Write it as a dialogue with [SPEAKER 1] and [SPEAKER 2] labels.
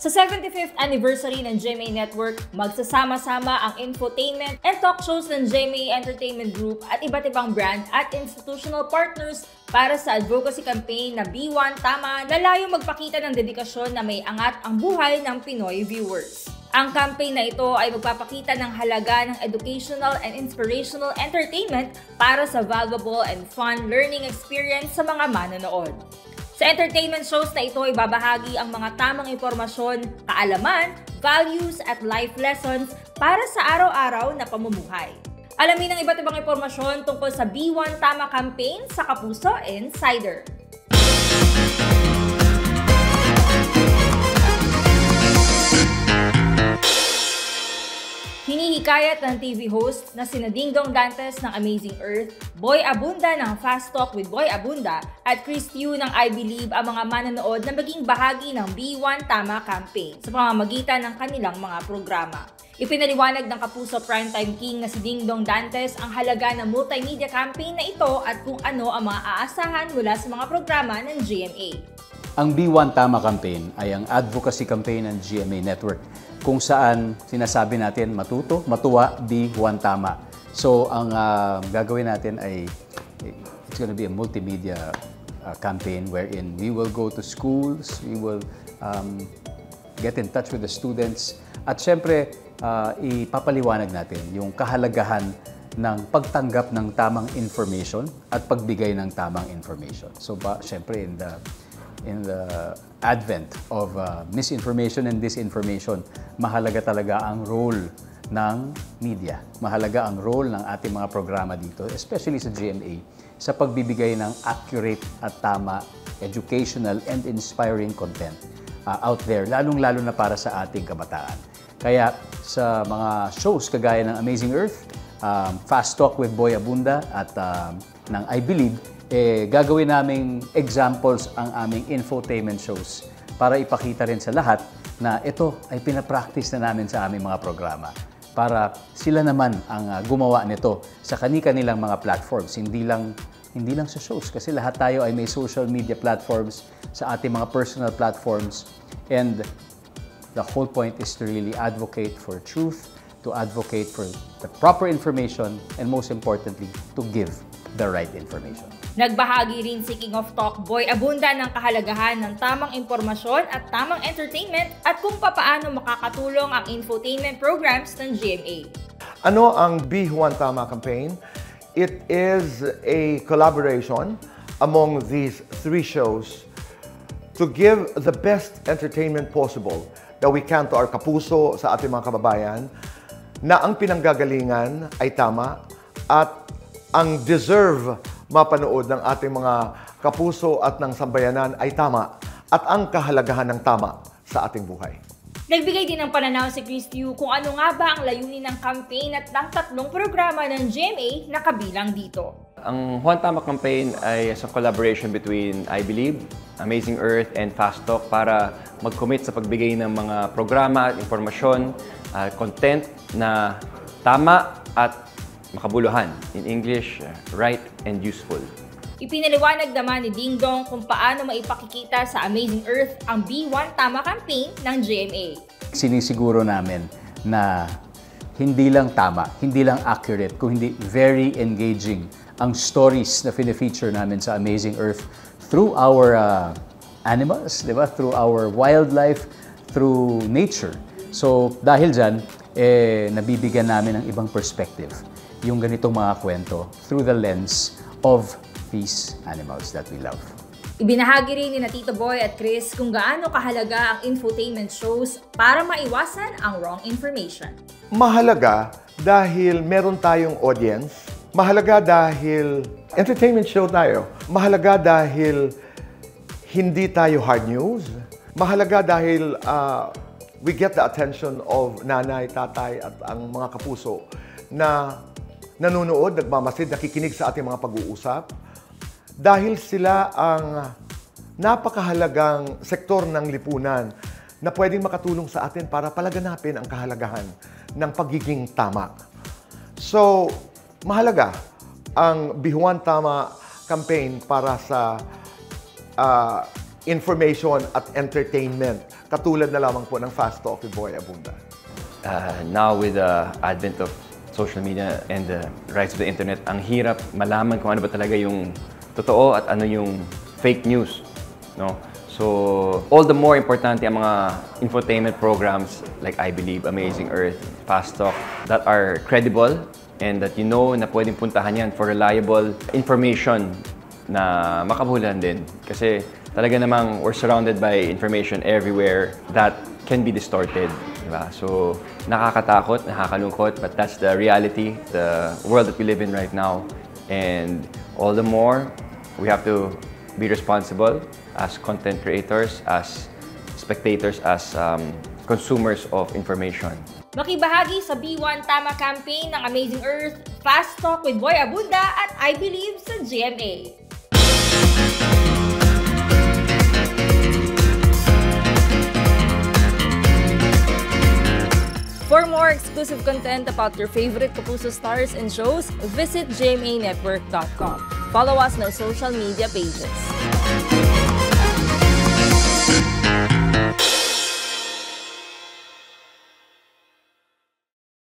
[SPEAKER 1] Sa 75th anniversary ng GMA Network, magsasama-sama ang infotainment and talk shows ng GMA Entertainment Group at iba't ibang brand at institutional partners para sa advocacy campaign na B1 Tama na layong magpakita ng dedikasyon na may angat ang buhay ng Pinoy viewers. Ang campaign na ito ay magpapakita ng halaga ng educational and inspirational entertainment para sa valuable and fun learning experience sa mga manonood. Sa entertainment shows na ito, ibabahagi ang mga tamang impormasyon, kaalaman, values at life lessons para sa araw-araw na pamumuhay. Alamin ang iba't ibang impormasyon tungkol sa B1 Tama campaign sa Kapuso Insider. Hinihikayat ng TV host na sina Dingdong Dantes ng Amazing Earth, Boy Abunda ng Fast Talk with Boy Abunda at Chris Tiu ng I Believe ang mga manonood na maging bahagi ng B1 Tama campaign sa pamamagitan ng kanilang mga programa. Ipinaliwanag ng Kapuso Primetime King na si Dingdong Dantes ang halaga ng multimedia campaign na ito at kung ano ang mga aasahan mula sa mga programa ng GMA.
[SPEAKER 2] Ang B1 Tama campaign ay ang advocacy campaign ng GMA Network kung saan sinasabi natin matuto, matuwa, B1 Tama. So ang gagawin natin ay it's going to be a multimedia campaign wherein we will go to schools, we will get in touch with the students at syempre ipapaliwanag natin yung kahalagahan ng pagtanggap ng tamang information at pagbigay ng tamang information. So syempre in the advent of misinformation and disinformation, mahalaga talaga ang role ng media. Mahalaga ang role ng ating mga programa dito, especially sa GMA, sa pagbibigay ng accurate at tama, educational and inspiring content out there, lalong-lalo na para sa ating kabataan. Kaya sa mga shows kagaya ng Amazing Earth, Fast Talk with Boy Abunda at ng I Believe, gagawin naming examples ang aming infotainment shows para ipakita rin sa lahat na ito ay pinapractice na namin sa aming mga programa para sila naman ang gumawa nito sa kani-kanilang mga platforms, hindi lang sa shows kasi lahat tayo ay may social media platforms sa ating mga personal platforms and the whole point is to really advocate for truth, to advocate for the proper information and most importantly, to give the right information.
[SPEAKER 1] Nagbahagi rin si King of Talk Boy Abunda ng kahalagahan ng tamang impormasyon at tamang entertainment at kung papaano makakatulong ang infotainment programs ng GMA.
[SPEAKER 3] Ano ang B1 Tama campaign? It is a collaboration among these three shows to give the best entertainment possible that we can to our kapuso sa ating mga kababayan na ang pinanggagalingan ay tama at ang deserve mapanood ng ating mga kapuso at ng sambayanan ay tama at ang kahalagahan ng tama sa ating buhay.
[SPEAKER 1] Nagbigay din ng pananaw si Chris Tiu kung ano nga ba ang layunin ng campaign at ng tatlong programa ng GMA na kabilang dito.
[SPEAKER 4] Ang Juan Tama campaign ay sa collaboration between I Believe, Amazing Earth, and Fast Talk para mag-commit sa pagbigay ng mga programa at informasyon, content na tama at makabuluhan. In English, right and useful.
[SPEAKER 1] Ipinaliwanag naman ni Dingdong kung paano maipakikita sa Amazing Earth ang B1 Tama campaign ng GMA.
[SPEAKER 2] Sinisiguro namin na hindi lang tama, hindi lang accurate, kung hindi very engaging ang stories na fine-feature namin sa Amazing Earth through our animals, di ba? Through our wildlife, through nature. So dahil dyan, nabibigyan namin ng ibang perspective yung ganitong mga kwento through the lens of these animals that we love.
[SPEAKER 1] Ibinahagi rin ni Tito Boy at Chris kung gaano kahalaga ang infotainment shows para maiwasan ang wrong information.
[SPEAKER 3] Mahalaga dahil meron tayong audience. Mahalaga dahil entertainment show tayo. Mahalaga dahil hindi tayo hard news. Mahalaga dahil we get the attention of nanay, tatay at ang mga kapuso na nanonood, nagmamasid, nakikinig sa ating mga pag-uusap dahil sila ang napakahalagang sektor ng lipunan na pwedeng makatulong sa atin para palaganapin ang kahalagahan ng pagiging tama. So, mahalaga ang B1 Tama campaign para sa information at entertainment, katulad na lamang po ng Fast Talk with Boy Abunda?
[SPEAKER 4] Now with the advent of social media and the rise of the internet, ang hirap malaman kung ano ba talaga yung totoo at ano yung fake news, no? So, all the more importante ang mga infotainment programs like I Believe, Amazing Earth, Fast Talk that are credible and that you know na pwedeng puntahan yan for reliable information na makabulan din. Kasi talaga namang we're surrounded by information everywhere that can be distorted. Diba? So, nakakatakot, nakakalungkot, but that's the reality, the world that we live in right now. And all the more, we have to be responsible as content creators, as spectators, as consumers of information.
[SPEAKER 1] Makibahagi sa B1 Tama campaign ng Amazing Earth, Fast Talk with Boy Abunda at I Believe sa GMA. For more exclusive content about your favorite Kapuso stars and shows, visit gmanetwork.com. Follow us on our social media pages.